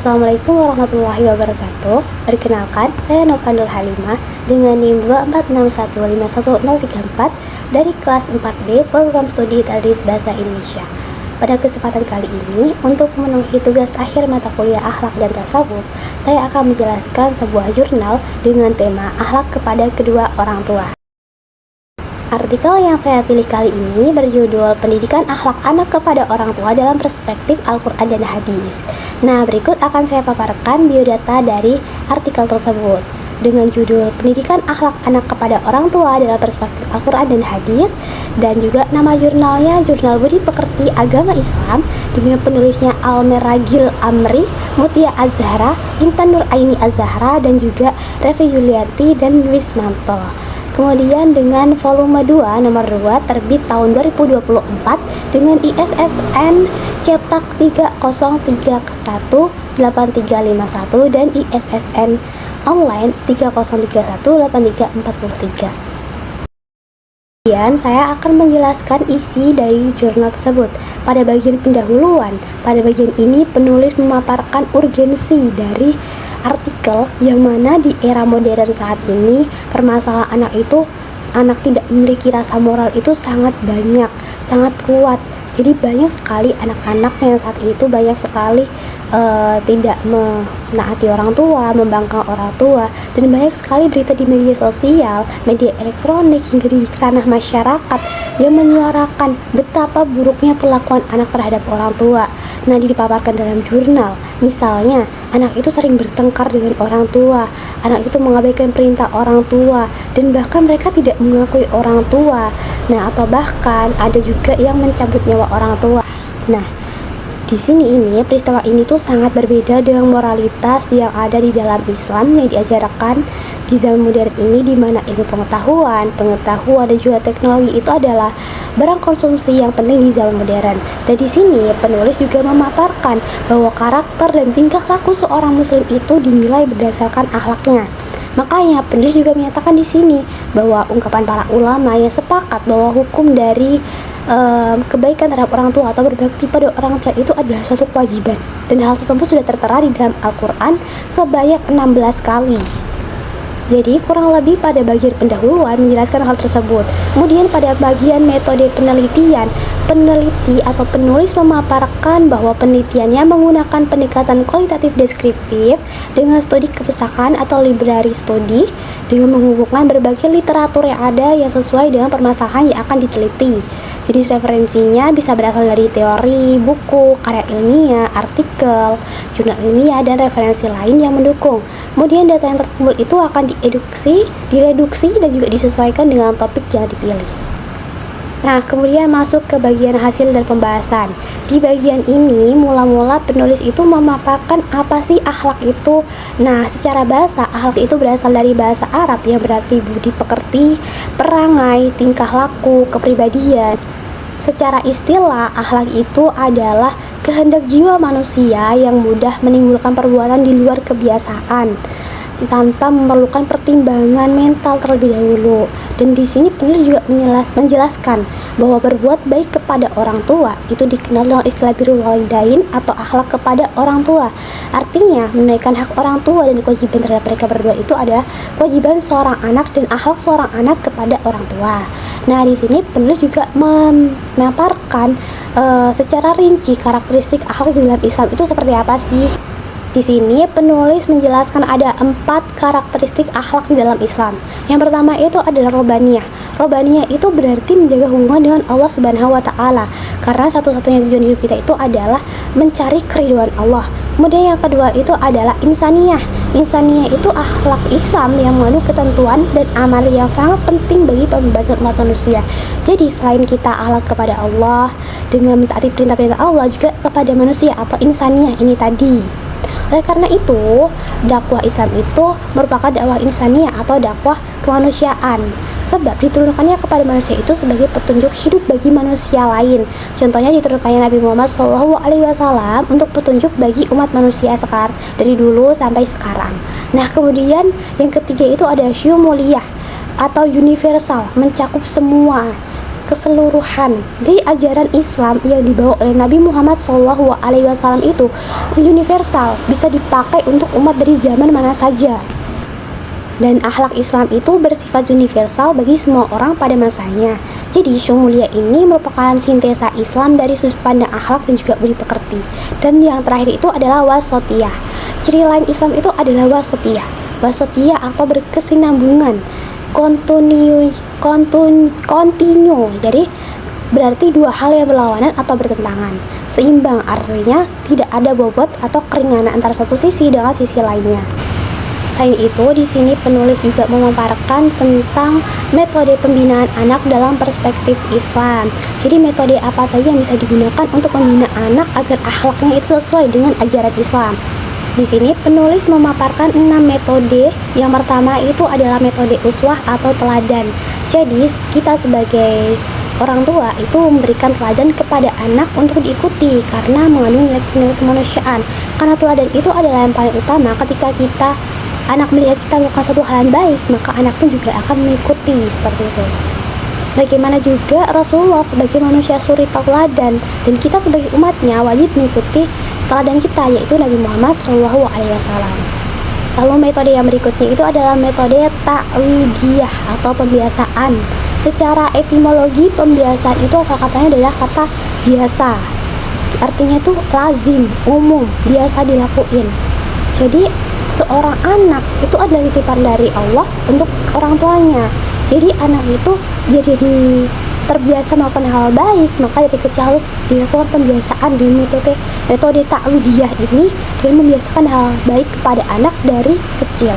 Assalamualaikum warahmatullahi wabarakatuh. Perkenalkan, saya Nova Nur Halimah dengan NIM 246151034 dari kelas 4B Program Studi Tadris Bahasa Indonesia. Pada kesempatan kali ini, untuk memenuhi tugas akhir mata kuliah Akhlak dan Tasawuf, saya akan menjelaskan sebuah jurnal dengan tema Akhlak kepada kedua orang tua. Artikel yang saya pilih kali ini berjudul Pendidikan Akhlak Anak kepada Orang Tua dalam Perspektif Al-Quran dan Hadis. Nah, berikut akan saya paparkan biodata dari artikel tersebut dengan judul Pendidikan Akhlak Anak kepada Orang Tua dalam Perspektif Al-Quran dan Hadis, dan juga nama jurnalnya Jurnal Budi Pekerti Agama Islam dengan penulisnya Almeragil Amri, Mutia Azhara, Intan Nur Aini Azhara, dan juga Revi Julianti dan Wismanto. Kemudian dengan volume 2 nomor 2 terbit tahun 2024 dengan ISSN cetak 30318351 dan ISSN online 30318343. Kemudian saya akan menjelaskan isi dari jurnal tersebut. Pada bagian pendahuluan, pada bagian ini penulis memaparkan urgensi dari artikel yang mana di era modern saat ini permasalahan anak tidak memiliki rasa moral itu sangat banyak, sangat kuat. Jadi banyak sekali anak-anak yang saat ini tuh banyak sekali tidak menaati orang tua, membangkang orang tua, dan banyak sekali berita di media sosial, media elektronik hingga di ranah masyarakat yang menyuarakan betapa buruknya perlakuan anak terhadap orang tua. Nah, dipaparkan dalam jurnal, misalnya anak itu sering bertengkar dengan orang tua, anak itu mengabaikan perintah orang tua, dan bahkan mereka tidak mengakui orang tua. Nah, atau bahkan ada juga yang mencabut nyawa orang tua. Nah, di sini peristiwa ini tuh sangat berbeda dengan moralitas yang ada di dalam Islam yang diajarkan di zaman modern ini, di mana ilmu pengetahuan dan juga teknologi itu adalah barang konsumsi yang penting di zaman modern. Dan di sini penulis juga memaparkan bahwa karakter dan tingkah laku seorang muslim itu dinilai berdasarkan akhlaknya. Makanya penulis juga menyatakan di sini bahwa ungkapan para ulama yang sepakat bahwa hukum dari kebaikan terhadap orang tua atau berbakti pada orang tua itu adalah suatu kewajiban, dan hal tersebut sudah tertera di dalam Al-Quran sebanyak 16 kali. Jadi kurang lebih pada bagian pendahuluan menjelaskan hal tersebut. Kemudian pada bagian metode penelitian, peneliti atau penulis memaparkan bahwa penelitiannya menggunakan pendekatan kualitatif deskriptif dengan studi kepustakaan atau library study, dengan menghubungkan berbagai literatur yang ada yang sesuai dengan permasalahan yang akan diteliti. Jadi referensinya bisa berasal dari teori, buku, karya ilmiah, artikel, jurnal ilmiah, dan referensi lain yang mendukung. Kemudian data yang terkumpul itu akan direduksi dan juga disesuaikan dengan topik yang dipilih. Nah, kemudian masuk ke bagian hasil dan pembahasan. Di bagian ini, mula-mula penulis itu memaparkan apa sih akhlak itu. Nah, secara bahasa, akhlak itu berasal dari bahasa Arab yang berarti budi pekerti, perangai, tingkah laku, kepribadian. Secara istilah, akhlak itu adalah kehendak jiwa manusia yang mudah menimbulkan perbuatan di luar kebiasaan tanpa memerlukan pertimbangan mental terlebih dahulu. Dan di sini penulis juga menjelaskan bahwa berbuat baik kepada orang tua itu dikenal dengan istilah birrul walidain atau akhlak kepada orang tua. Artinya menunaikan hak orang tua dan kewajiban terhadap mereka berdua itu adalah kewajiban seorang anak dan akhlak seorang anak kepada orang tua. Nah, di sini penulis juga memaparkan secara rinci karakteristik akhlak di dalam Islam itu seperti apa sih. Di sini penulis menjelaskan ada 4 karakteristik akhlak di dalam Islam. Yang pertama itu adalah robaniyah. Robaniyah itu berarti menjaga hubungan dengan Allah Subhanahu wa Ta'ala, karena satu-satunya tujuan hidup kita itu adalah mencari keridhaan Allah. Kemudian yang kedua itu adalah insaniyah. Insaniyah itu akhlak Islam yang mengandung ketentuan dan amal yang sangat penting bagi pembebasan umat manusia. Jadi selain kita akhlak kepada Allah dengan mentaati perintah-perintah Allah, juga kepada manusia atau insaniyah ini tadi. Oleh karena itu, dakwah Islam itu merupakan dakwah insaniyah atau dakwah kemanusiaan, sebab diturunkannya kepada manusia itu sebagai petunjuk hidup bagi manusia lain. Contohnya diturunkannya Nabi Muhammad SAW untuk petunjuk bagi umat manusia sekarang, dari dulu sampai sekarang. Nah, kemudian yang ketiga itu ada syumuliyah atau universal, mencakup semua. keseluruhan. Jadi ajaran Islam yang dibawa oleh Nabi Muhammad SAW itu universal, bisa dipakai untuk umat dari zaman mana saja. Dan akhlak Islam itu bersifat universal bagi semua orang pada masanya. Jadi Syumulia ini merupakan sintesa Islam dari sudut pandang akhlak dan juga budi pekerti. Dan yang terakhir itu adalah wasatiyah. Ciri lain Islam itu adalah wasatiyah. Wasatiyah atau berkesinambungan, kontinu. Jadi berarti dua hal yang berlawanan atau bertentangan. Seimbang artinya tidak ada bobot atau keringanan antara satu sisi dengan sisi lainnya. Selain itu, di sini penulis juga memaparkan tentang metode pembinaan anak dalam perspektif Islam. Jadi metode apa saja yang bisa digunakan untuk membina anak agar akhlaknya itu sesuai dengan ajaran Islam. Di sini penulis memaparkan 6 metode. Yang pertama itu adalah metode uswah atau teladan. Jadi kita sebagai orang tua itu memberikan teladan kepada anak untuk diikuti karena mengandung nilai-nilai kemanusiaan. Karena teladan itu adalah yang paling utama. Ketika anak melihat kita melakukan suatu hal yang baik, maka anak pun juga akan mengikuti seperti itu. Sebagaimana juga Rasulullah sebagai manusia suri teladan, dan kita sebagai umatnya wajib mengikuti teladan kita, yaitu Nabi Muhammad SAW. Lalu metode yang berikutnya itu adalah metode ta'widiyah atau pembiasaan. Secara etimologi pembiasaan itu asal katanya adalah kata biasa. Artinya itu lazim, umum, biasa dilakuin. Jadi seorang anak itu adalah titipan dari Allah untuk orang tuanya. Jadi anak itu jadi terbiasa melakukan hal baik, maka dari kecil harus dilakukan pembiasaan dengan metode ta'widiyah ini, dengan membiasakan hal baik kepada anak dari kecil.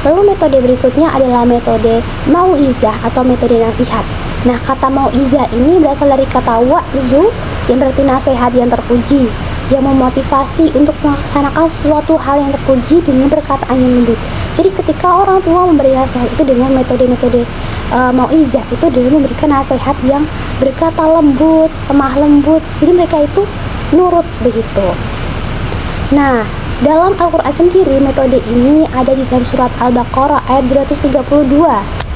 Lalu metode berikutnya adalah metode mau'izah atau metode nasihat. Nah, kata mau'izah ini berasal dari kata wa'zu yang berarti nasihat yang terpuji, yang memotivasi untuk melaksanakan suatu hal yang terpuji dengan perkataan yang lembut. Jadi ketika orang tua memberi nasihat itu dengan metode-metode mau'izah, itu dengan memberikan nasihat yang berkata lembut, lemah lembut, jadi mereka itu nurut begitu. Nah, dalam Al-Quran sendiri metode ini ada di dalam surat Al-Baqarah ayat 232.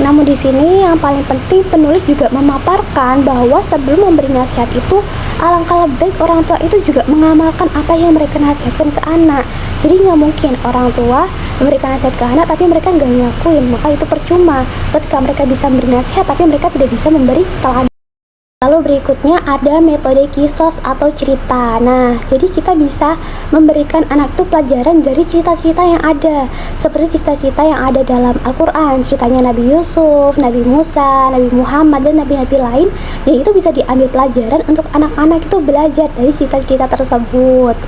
Namun di sini yang paling penting penulis juga memaparkan bahwa sebelum memberi nasihat itu alangkah lebih baik orang tua itu juga mengamalkan apa yang mereka nasihatkan ke anak. Jadi nggak mungkin orang tua memberikan nasihat ke anak tapi mereka nggak ngelakuin, maka itu percuma. Ketika mereka bisa memberi nasihat tapi mereka tidak bisa memberi teladan. Lalu berikutnya ada metode kisos atau cerita. Nah, jadi kita bisa memberikan anak itu pelajaran dari cerita-cerita yang ada, seperti cerita-cerita yang ada dalam Al-Quran, ceritanya Nabi Yusuf, Nabi Musa, Nabi Muhammad, dan nabi-nabi lain, yang itu bisa diambil pelajaran untuk anak-anak itu belajar dari cerita-cerita tersebut.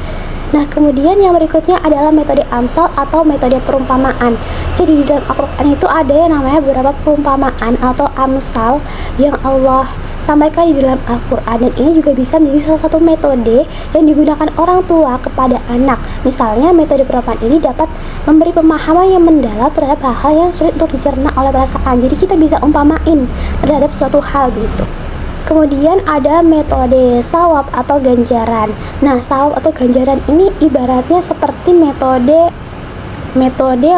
Nah, kemudian yang berikutnya adalah metode amsal atau metode perumpamaan. Jadi di dalam Al-Quran itu ada yang namanya beberapa perumpamaan atau amsal yang Allah sampaikan di dalam Al-Quran, dan ini juga bisa menjadi salah satu metode yang digunakan orang tua kepada anak. Misalnya metode perumpamaan ini dapat memberi pemahaman yang mendalam terhadap hal-hal yang sulit untuk dicerna oleh perasaan. Jadi kita bisa umpamain terhadap suatu hal gitu. Kemudian ada metode sawab atau ganjaran. Nah, sawab atau ganjaran ini ibaratnya seperti metode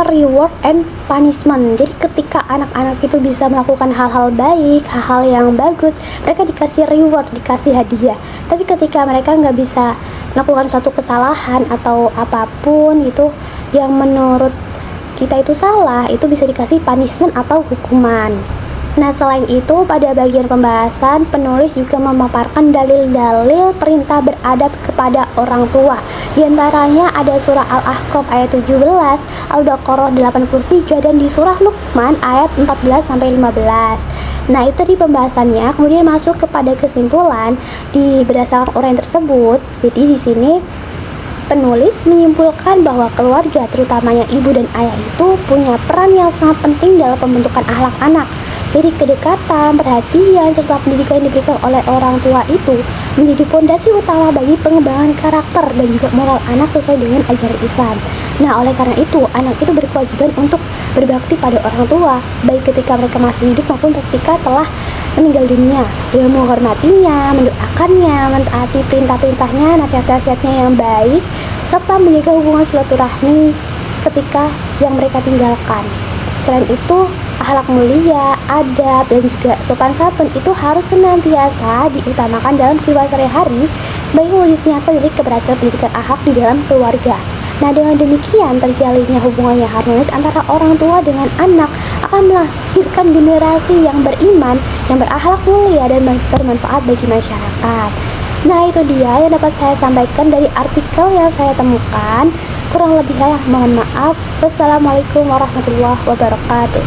reward and punishment. Jadi ketika anak-anak itu bisa melakukan hal-hal baik, hal-hal yang bagus, mereka dikasih reward, dikasih hadiah. Tapi ketika mereka nggak bisa melakukan suatu kesalahan atau apapun itu yang menurut kita itu salah, itu bisa dikasih punishment atau hukuman. Nah, selain itu pada bagian pembahasan penulis juga memaparkan dalil-dalil perintah beradab kepada orang tua. Di antaranya ada surah Al-Ahqaf ayat 17, Al-Baqarah 83, dan di surah Luqman ayat 14 sampai 15. Nah, itu di pembahasannya. Kemudian masuk kepada kesimpulan berdasarkan uraian tersebut. Jadi di sini penulis menyimpulkan bahwa keluarga, terutamanya ibu dan ayah, itu punya peran yang sangat penting dalam pembentukan akhlak anak. Jadi kedekatan, perhatian, serta pendidikan yang diberikan oleh orang tua itu menjadi fondasi utama bagi pengembangan karakter dan juga moral anak sesuai dengan ajaran Islam. Nah, oleh karena itu, anak itu berkewajiban untuk berbakti pada orang tua, baik ketika mereka masih hidup maupun ketika telah meninggal dunia, dengan menghormatinya, mendoakannya, mentaati perintah-perintahnya, nasihat-nasihatnya yang baik, serta menjaga hubungan silaturahmi ketika yang mereka tinggalkan. Selain itu, Akhlak mulia, adab, dan juga sopan santun itu harus senantiasa diutamakan dalam kehidupan sehari-hari sebagai wujud nyata dari keberhasilan pendidikan akhlak di dalam keluarga. Nah, dengan demikian terjalinnya hubungan yang harmonis antara orang tua dengan anak akan melahirkan generasi yang beriman, yang berakhlak mulia dan bermanfaat bagi masyarakat. Nah, itu dia yang dapat saya sampaikan dari artikel yang saya temukan. Kurang lebihnya mohon maaf. Wassalamualaikum warahmatullahi wabarakatuh.